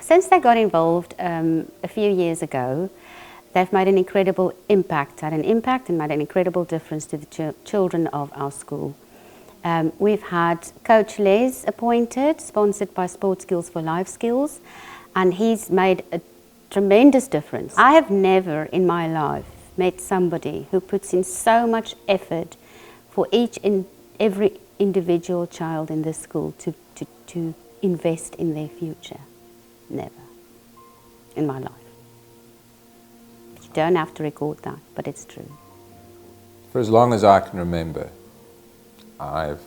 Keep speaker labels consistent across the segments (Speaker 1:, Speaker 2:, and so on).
Speaker 1: Since they got involved a few years ago, they've made an incredible impact, and made an incredible difference to the children of our school. We've had Coach Les appointed, sponsored by Sport Skills for Life Skills, and he's made a tremendous difference. I have never in my life met somebody who puts in so much effort for each and every individual child in this school to invest in their future. Never in my life. You don't have to record that, but it's true.
Speaker 2: For as long as I can remember, I've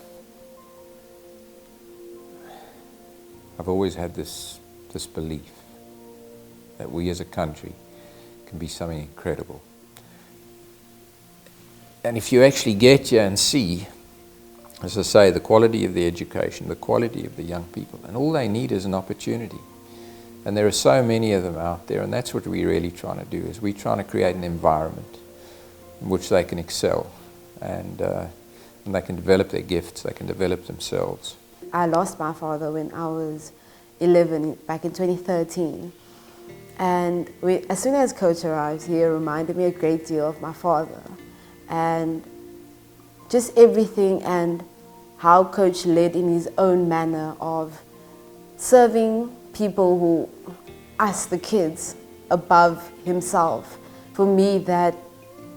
Speaker 2: always had this belief that we as a country can be something incredible. And if you actually get here and see, as I say, the quality of the education, the quality of the young people, and all they need is an opportunity. And there are so many of them out there, and that's what we're really trying to do, is we're trying to create an environment in which they can excel, and they can develop their gifts, they can develop themselves.
Speaker 3: I lost my father when I was 11, back in 2013. And as soon as Coach arrived, he reminded me a great deal of my father. And just everything, and how Coach led in his own manner of serving people who, us the kids, above himself. For me, that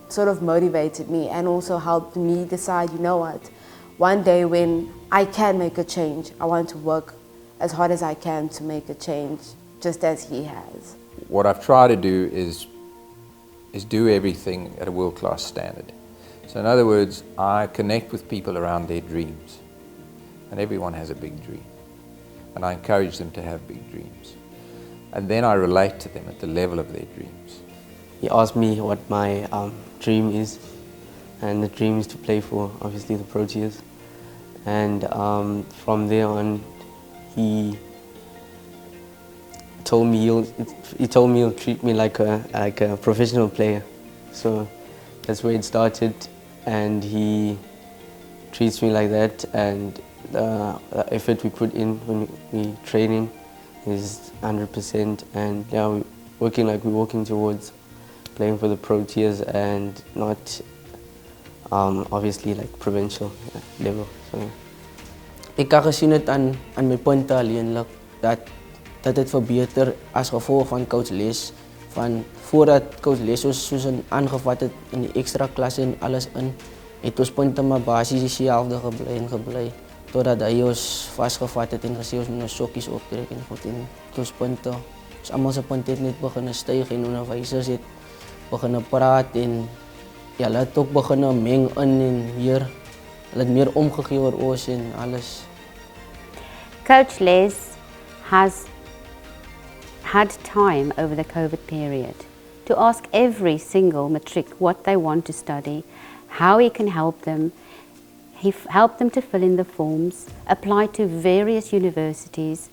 Speaker 3: sort of motivated me and also helped me decide, you know what, one day when I can make a change, I want to work as hard as I can to make a change, just as he has.
Speaker 2: What I've tried to do is do everything at a world-class standard. So in other words, I connect with people around their dreams, and everyone has a big dream, and I encourage them to have big dreams, and then I relate to them at the level of their dreams.
Speaker 4: He asked me what my dream is, and the dream is to play for, obviously, the Proteas. And from there on, he told me he'll treat me like a professional player. So that's where it started, and he treats me like that, and the effort we put in when we training is 100%, and yeah, we're working towards playing for the Proteas, and not obviously like provincial level. So
Speaker 5: ek kan gesien het aan my punte alleenlik dat dit verbeter as gevolg van Coach Les. Van voordat Coach Les ons soos aangevat het in die ekstra klasse en alles in, het ons punte maar basies dieselfde gebly totdat hy ons vasgevat het en gesê ons moet ons sokkies optrek en goed, en ons punte, ons almal se punte het net begin styg en onderwysers het begin praat en ja, hulle het ook begin meng in en weer hulle het meer omgegee oor ons en alles.
Speaker 1: Coach Les has had time over the COVID period to ask every single matric what they want to study, how he can help them. He helped them to fill in the forms, apply to various universities.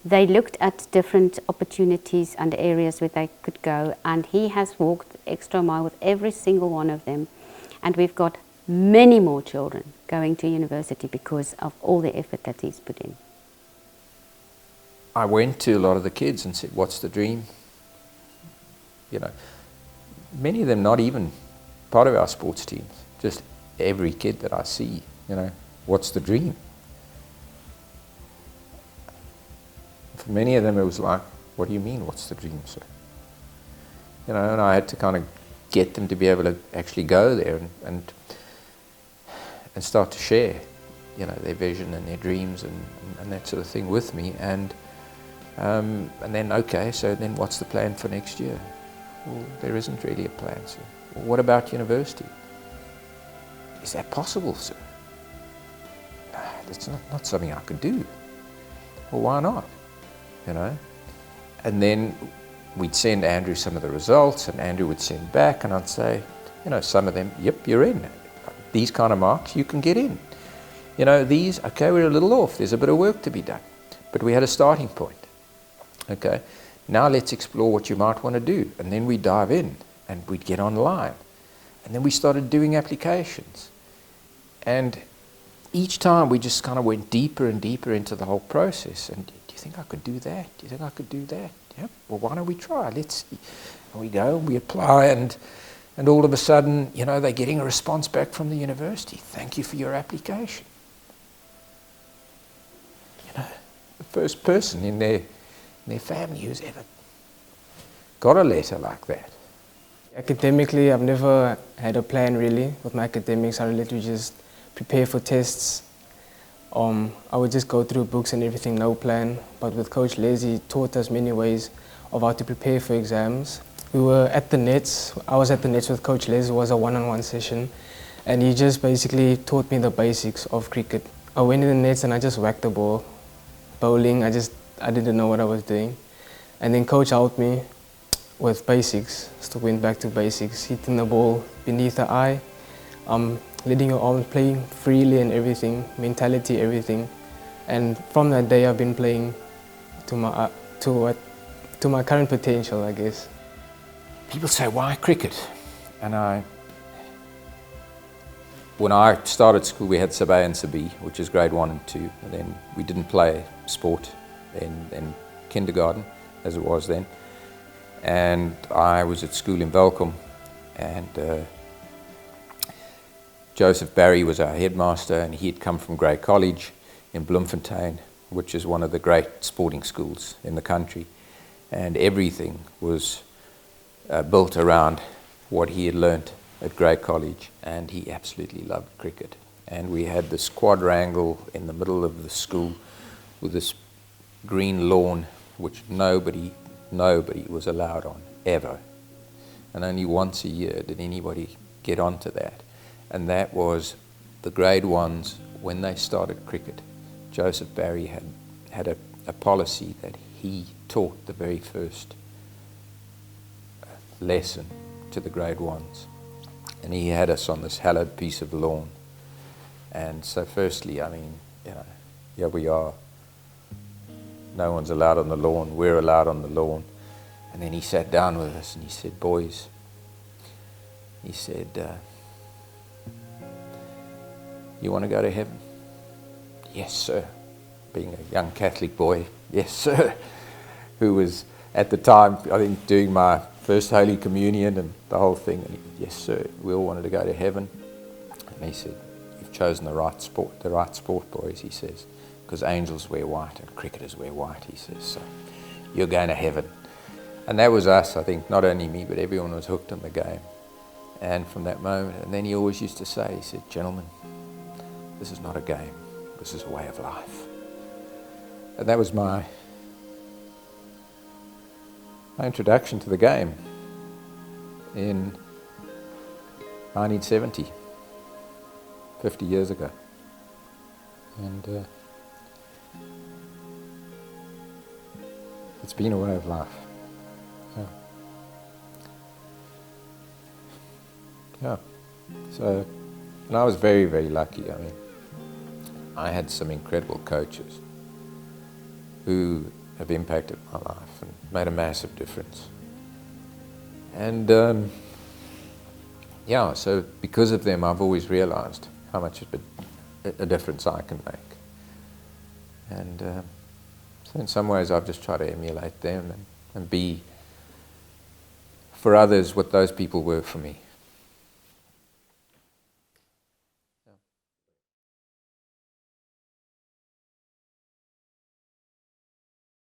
Speaker 1: They looked at different opportunities and areas where they could go, and he has walked the extra mile with every single one of them. And we've got many more children going to university because of all the effort that he's put in.
Speaker 2: I went to a lot of the kids and said, what's the dream? You know, many of them not even part of our sports teams, just every kid that I see, you know, what's the dream? For many of them it was like, what do you mean, what's the dream, sir? You know, and I had to kind of get them to be able to actually go there and start to share, you know, their vision and their dreams and that sort of thing with me. And then, okay, so then what's the plan for next year? Well, there isn't really a plan, sir. Well, what about university? Is that possible, sir? That's not something I could do. Well, why not? You know? And then we'd send Andrew some of the results, and Andrew would send back, and I'd say, you know, some of them, yep, you're in. These kind of marks, you can get in. You know, these, okay, we're a little off. There's a bit of work to be done. But we had a starting point. Okay, now let's explore what you might want to do. And then we dive in, and we'd get online. And then we started doing applications. And each time we just kind of went deeper and deeper into the whole process. And you think I could do that? Do you think I could do that? Yep. Well, why don't we try? Let's see. And we go, we apply, and all of a sudden, you know, they're getting a response back from the university. Thank you for your application. You know, the first person in their family who's ever got a letter like that.
Speaker 6: Academically, I've never had a plan really with my academics. I literally just prepare for tests. I would just go through books and everything, no plan. But with Coach Les, he taught us many ways of how to prepare for exams. We were at the nets. I was at the nets with Coach Les. It was a one-on-one session. And he just basically taught me the basics of cricket. I went in the nets and I just whacked the ball. Bowling, I didn't know what I was doing. And then Coach helped me with basics. Still went back to basics, hitting the ball beneath the eye, letting your arms playing freely and everything, mentality, everything. And from that day, I've been playing to my current potential, I guess.
Speaker 2: People say, why cricket? And when I started school, we had Sub A and Sub B, which is grade 1 and 2. And then we didn't play sport in kindergarten, as it was then. And I was at school in Welkom, and Joseph Barry was our headmaster, and he had come from Grey College in Bloemfontein, which is one of the great sporting schools in the country. And everything was built around what he had learnt at Grey College, and he absolutely loved cricket. And we had this quadrangle in the middle of the school with this green lawn, which nobody was allowed on, ever. And only once a year did anybody get onto that. And that was the grade 1s when they started cricket. Joseph Barry had a policy that he taught the very first lesson to the grade 1s. And he had us on this hallowed piece of lawn. And so firstly, I mean, you know, here we are. No one's allowed on the lawn, we're allowed on the lawn. And then he sat down with us and he said, boys, he said, you want to go to heaven? Yes, sir. Being a young Catholic boy, yes, sir. Who was at the time, I think, doing my first Holy Communion and the whole thing. And he, yes, sir, we all wanted to go to heaven. And he said, you've chosen the right sport, boys, he says, because angels wear white and cricketers wear white, he says, so you're going to heaven. And that was us, I think, not only me, but everyone was hooked on the game. And from that moment, and then he always used to say, he said, gentlemen, this is not a game, this is a way of life. And that was my introduction to the game in 1970, 50 years ago. And it's been a way of life. Yeah. So, and I was very, very lucky. I mean, I had some incredible coaches who have impacted my life and made a massive difference. And yeah, so because of them, I've always realized how much of a difference I can make. And so in some ways, I've just tried to emulate them and be, for others, what those people were for me.